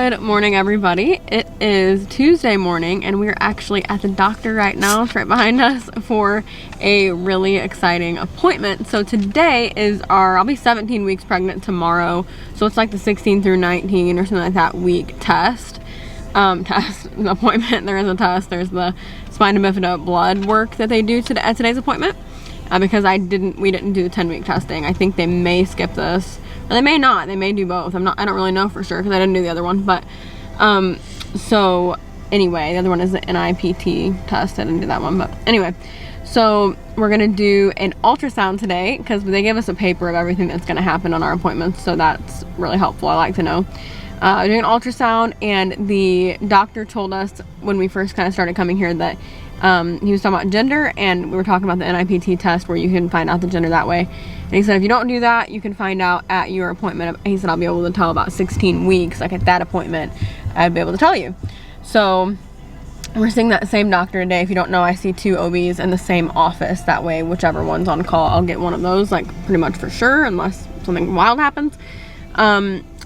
Good morning, everybody. It is Tuesday morning, and we're actually at the doctor right now. It's right behind us for a really exciting appointment. So today is I'll be 17 weeks pregnant tomorrow. So it's like the 16 through 19 or something like that week test. Appointment. There is a test. There's the spina bifida blood work that they do at today's appointment. Because we didn't do the 10-week testing. I think they may skip this, or they may not. They may do both. I don't really know for sure because I didn't do the other one. But so anyway, the other one is the NIPT test. I didn't do that one, but anyway. So we're gonna do an ultrasound today because they give us a paper of everything that's gonna happen on our appointments. So that's really helpful. I like to know. Doing an ultrasound, and the doctor told us when we first kind of started coming here that he was talking about gender, and we were talking about the NIPT test where you can find out the gender that way. And he said if you don't do that, you can find out at your appointment. He said I'll be able to tell about 16 weeks, like at that appointment, I'd be able to tell you. So we're seeing that same doctor today. If you don't know, I see 2 OBs in the same office. That way, whichever one's on call, I'll get one of those, like pretty much for sure, unless something wild happens.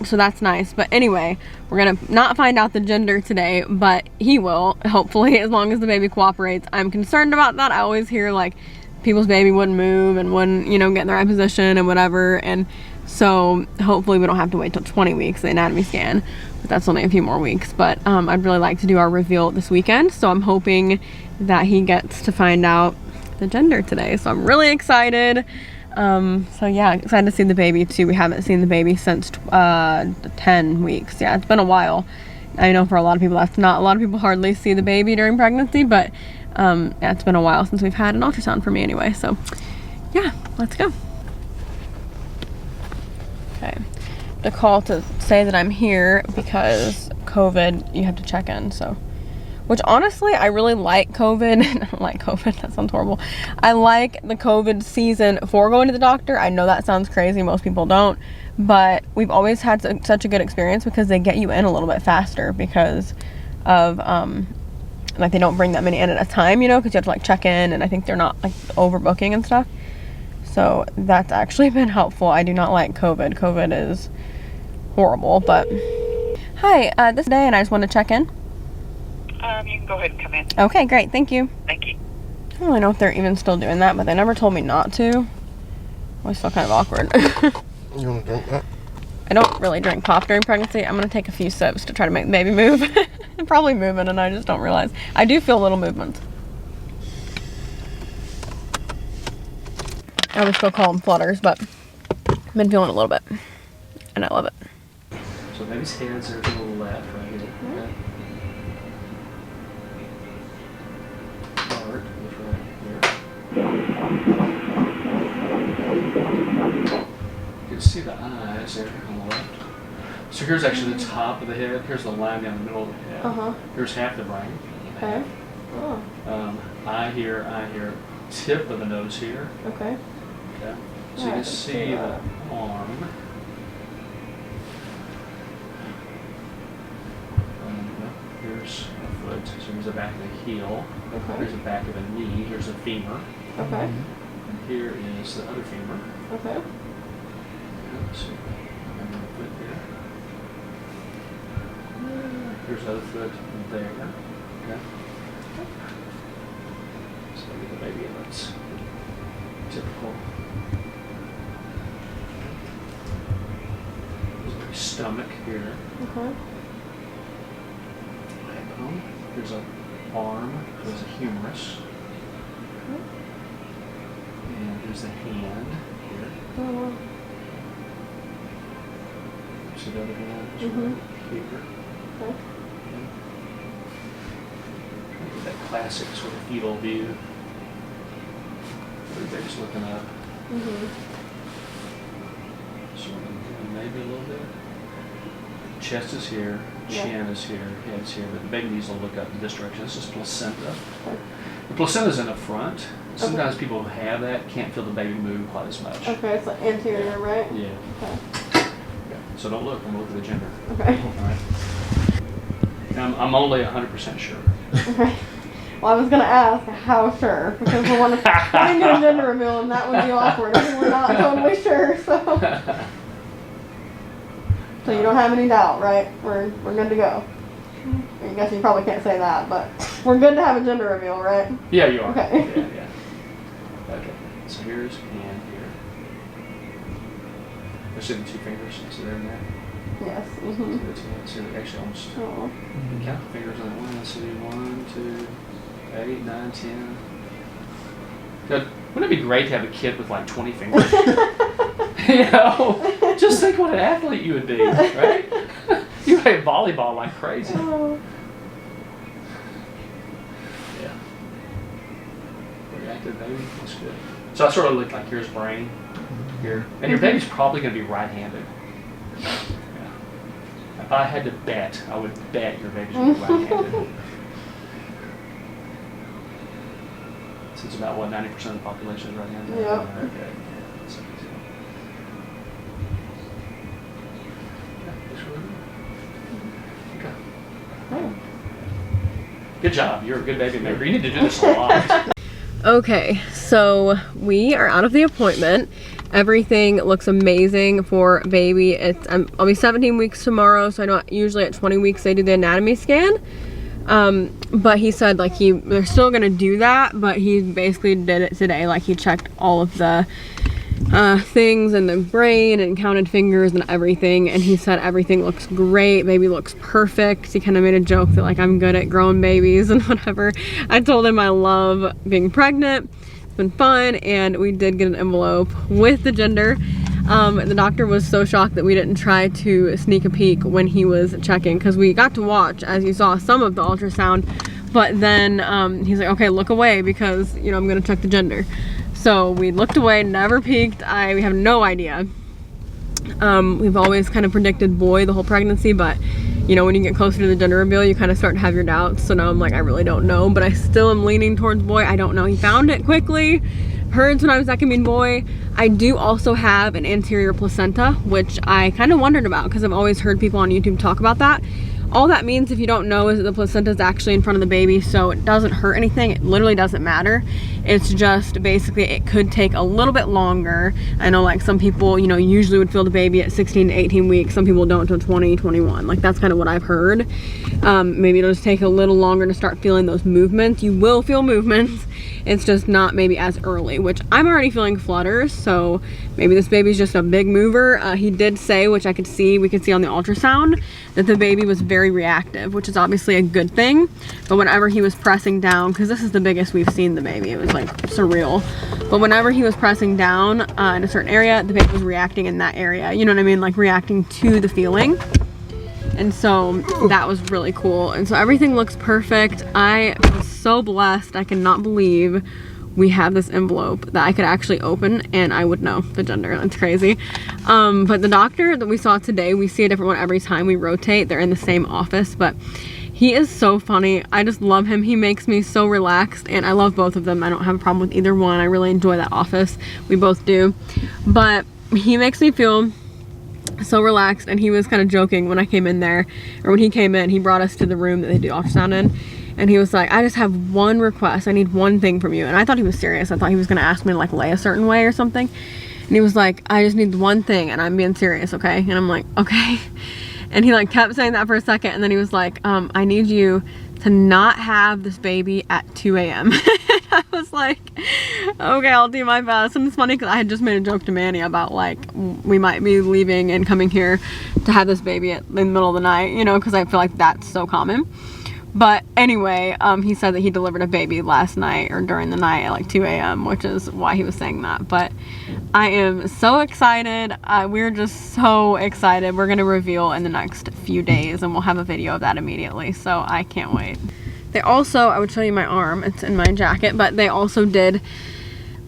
So that's nice. But anyway, we're gonna not find out the gender today, but he will, hopefully, as long as the baby cooperates. I'm concerned about that. I always hear like people's baby wouldn't move and wouldn't, get in the right position and whatever. And so hopefully we don't have to wait till 20 weeks, the anatomy scan, but that's only a few more weeks. But I'd really like to do our reveal this weekend. So I'm hoping that he gets to find out the gender today. So I'm really excited. So yeah, excited to see the baby too. We haven't seen the baby since 10 weeks. Yeah, it's been a while. I know for a lot of people that's not, a lot of people hardly see the baby during pregnancy, but yeah, it's been a while since we've had an ultrasound for me anyway. So yeah, let's go. Okay, the call to say that I'm here because COVID, you have to check in. So, which honestly, I really like COVID. I don't like COVID, that sounds horrible. I like the COVID season for going to the doctor. I know that sounds crazy, most people don't, but we've always had such a good experience because they get you in a little bit faster because of, like they don't bring that many in at a time, because you have to like check in, and I think they're not like overbooking and stuff. So that's actually been helpful. I do not like COVID. COVID is horrible, but hi, this day, and I just want to check in. You can go ahead and come in. Okay, great. Thank you. Thank you. I don't really know if they're even still doing that, but they never told me not to. I always feel kind of awkward. You want to drink that? I don't really drink pop during pregnancy. I'm going to take a few sips to try to make the baby move. I'm probably moving, and I just don't realize. I do feel little movements. I always still call them flutters, but I've been feeling a little bit, and I love it. So baby's hands are to the left, right? You can see the eyes there on the left. So here's actually the top of the head. Here's the line down the middle of the head. Here's half the brain. Okay. Oh. Eye here, tip of the nose here. Okay. Okay. So you can see the arm. Here's a foot. So here's the back of the heel. Okay. Here's the back of a knee. Here's a femur. Okay. And here is the other femur. Okay. So another foot here. Here's the other foot there. Okay. So get the baby in its typical stomach here. Okay. There's an arm, there's a humerus, and there's the hand here. Oh, wow. See the other hand is right here. Okay. That classic sort of fetal view. Everybody's looking up. Sort of maybe a little bit. Chest is here, chin is here, head's here, but the baby needs to look up in this direction. This is placenta. Okay. The placenta's in the front. Sometimes people who have that can't feel the baby move quite as much. Okay, it's like anterior, right? Yeah. Okay. So don't look, I'm looking at the gender. Okay. All right. And I'm only 100% sure. Okay. Well, I was going to ask how sure, because we want to do a gender reveal, and that would be awkward if we're not totally sure, so. So you don't have any doubt, right? We're good to go. I guess you probably can't say that, but we're good to have a gender reveal, right? Yeah, you are. Okay. Yeah. Okay. So here's and here. Let's do the 2 fingers. So they're in there. Yes. So actually almost. Oh. Count the fingers on that one. Let's see. 1, 2, 8, 9, 10. Good. Wouldn't it be great to have a kid with like 20 fingers? You know, just think what an athlete you would be, right? You play volleyball like crazy. Oh. Yeah. Very active baby. That's good. So I sort of look like here's brain here, and your baby's probably going to be right-handed. Yeah. If I had to bet, I would bet your baby's going to be right-handed. It's about what 90% of the population is right-handed. Yep. Okay. That's easy. Yeah, that's really good. Okay. Oh. Good job. You're a good baby maker. You need to do this a lot. Okay, so we are out of the appointment. Everything looks amazing for baby. I'll be 17 weeks tomorrow, so I know usually at 20 weeks they do the anatomy scan. But he said like they're still gonna do that, but he basically did it today. Like he checked all of the things in the brain and counted fingers and everything, and he said everything looks great. Baby looks perfect. He kind of made a joke that like I'm good at growing babies and whatever. I told him I love being pregnant. It's been fun, and we did get an envelope with the gender. The doctor was so shocked that we didn't try to sneak a peek when he was checking, because we got to watch, as you saw, some of the ultrasound, but then he's like, okay, look away because, you know, I'm gonna check the gender. So we looked away, never peeked. We have no idea. We've always kind of predicted boy the whole pregnancy, but you know, when you get closer to the gender reveal, you kind of start to have your doubts. So now I'm like, I really don't know, but I still am leaning towards boy. I don't know. He found it quickly. Heard sometimes that can mean boy. I do also have an anterior placenta, which I kind of wondered about because I've always heard people on YouTube talk about that. All that means, if you don't know, is that the placenta is actually in front of the baby, so it doesn't hurt anything. It literally doesn't matter. It's just basically it could take a little bit longer. I know like some people, you know, usually would feel the baby at 16 to 18 weeks. Some people don't until 20, 21. Like that's kind of what I've heard. Maybe it'll just take a little longer to start feeling those movements. You will feel movements. It's just not maybe as early, which I'm already feeling flutters, so maybe this baby's just a big mover. He did say, which we could see on the ultrasound, that the baby was very reactive, which is obviously a good thing. But whenever he was pressing down, because this is the biggest we've seen the baby, it was like surreal. But whenever he was pressing down in a certain area, the baby was reacting in that area. You know what I mean? Like reacting to the feeling. And so that was really cool. And so everything looks perfect. I was so blessed. I cannot believe we have this envelope that I could actually open and I would know the gender. That's crazy. But the doctor that we saw today, we see a different one every time we rotate. They're in the same office, but he is so funny. I just love him. He makes me so relaxed, and I love both of them. I don't have a problem with either one. I really enjoy that office. We both do. But he makes me feel so relaxed, and he was kind of joking when I came in there, or when he came in, he brought us to the room that they do ultrasound in, and he was like, I just have one request. I need one thing from you. And I thought he was serious. I thought he was going to ask me to like lay a certain way or something. And he was like, I just need one thing, and I'm being serious, okay? And I'm like, okay. And he like kept saying that for a second, and then he was like, I need you to not have this baby at 2 a.m. I was like, okay, I'll do my best. And it's funny because I had just made a joke to Manny about like we might be leaving and coming here to have this baby in the middle of the night, you know, because I feel like that's so common. But anyway, he said that he delivered a baby last night or during the night at like 2 a.m., which is why he was saying that. But I am so excited. We're just so excited. We're going to reveal in the next few days, and we'll have a video of that immediately. So I can't wait. They also, I would show you my arm. It's in my jacket, but they also did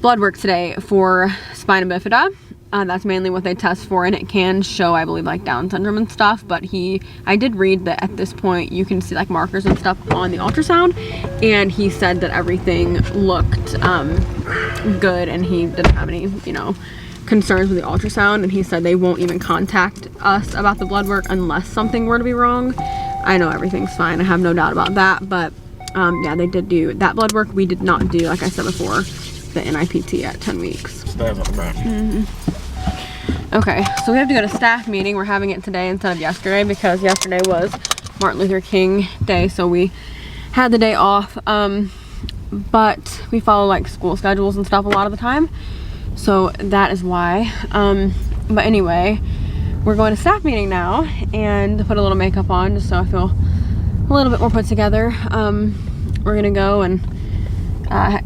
blood work today for spina bifida. That's mainly what they test for, and it can show, I believe, like Down syndrome and stuff. But I did read that at this point you can see like markers and stuff on the ultrasound, and he said that everything looked good, and he didn't have any, you know, concerns with the ultrasound. And he said they won't even contact us about the blood work unless something were to be wrong. I know everything's fine. I have no doubt about that. But yeah, they did do that blood work. We did not do, like I said before, the NIPT at 10 weeks. Stand up, man. Okay, so we have to go to staff meeting. We're having it today instead of yesterday because yesterday was Martin Luther King Day, so we had the day off. But we follow like school schedules and stuff a lot of the time, so that is why. But anyway, we're going to staff meeting now and put a little makeup on just so I feel a little bit more put together. We're gonna go and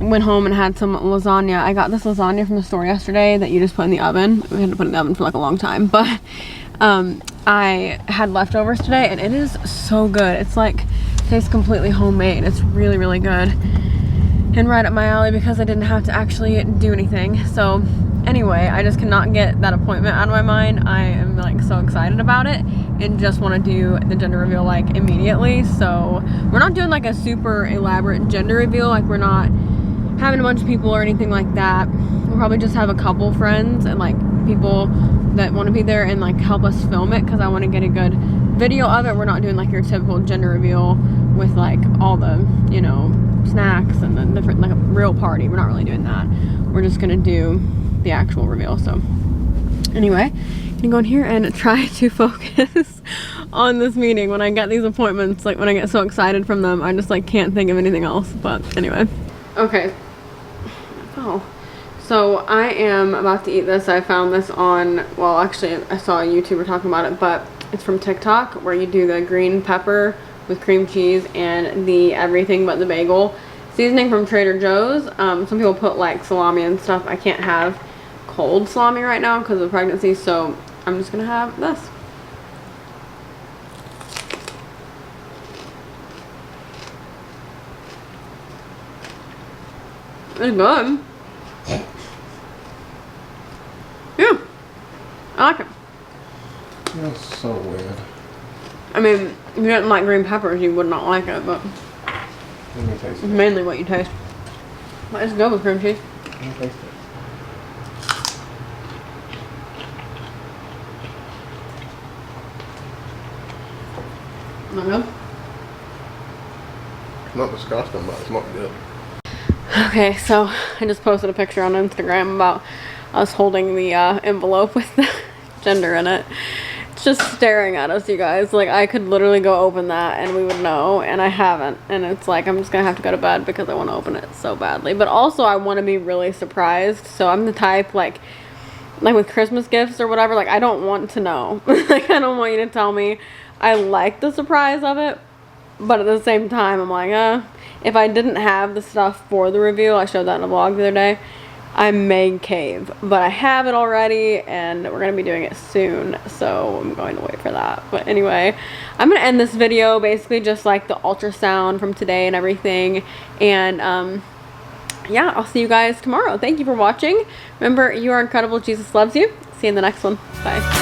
went home and had some lasagna. I got this lasagna from the store yesterday that you just put in the oven. We had to put it in the oven for like a long time, but I had leftovers today and it is so good. It's like, tastes completely homemade. It's really, really good and right up my alley because I didn't have to actually do anything. So anyway, I just cannot get that appointment out of my mind. I am like so excited about it and just want to do the gender reveal like immediately. So we're not doing like a super elaborate gender reveal, like we're not having a bunch of people or anything like that. We'll probably just have a couple friends and like people that want to be there and like help us film it because I want to get a good video of it. We're not doing like your typical gender reveal with like all the, you know, snacks and the different, like a real party. We're not really doing that. We're just gonna do the actual reveal. So anyway, I'm gonna go in here and try to focus on this meeting. When I get these appointments, like when I get so excited from them, I just like can't think of anything else. But anyway, okay. Oh, so I am about to eat this. I found this on, well actually I saw a YouTuber talking about it, but it's from TikTok where you do the green pepper with cream cheese and the everything but the bagel seasoning from Trader Joe's. Some people put like salami and stuff. I can't have cold salami right now because of pregnancy, so I'm just gonna have this. It's good. Yeah, I like it. That's so weird. I mean, if you didn't like green peppers, you would not like it, but Let me taste it's it. mainly what you taste. But it's good with cream cheese. Let me taste it. Not good? It's not disgusting, but it's not good. Okay, so I just posted a picture on Instagram about us holding the envelope with the gender in it. It's just staring at us, you guys. Like, I could literally go open that and we would know, and I haven't. And it's like, I'm just gonna have to go to bed because I want to open it so badly. But also, I want to be really surprised. So I'm the type, like with Christmas gifts or whatever, like, I don't want to know. Like, I don't want you to tell me. I like the surprise of it, but at the same time, I'm like, if I didn't have the stuff for the reveal, I showed that in a vlog the other day, I may cave, but I have it already and we're going to be doing it soon, so I'm going to wait for that. But anyway, I'm going to end this video basically just like the ultrasound from today and everything, and yeah, I'll see you guys tomorrow. Thank you for watching. Remember, you are incredible. Jesus loves you. See you in the next one. Bye.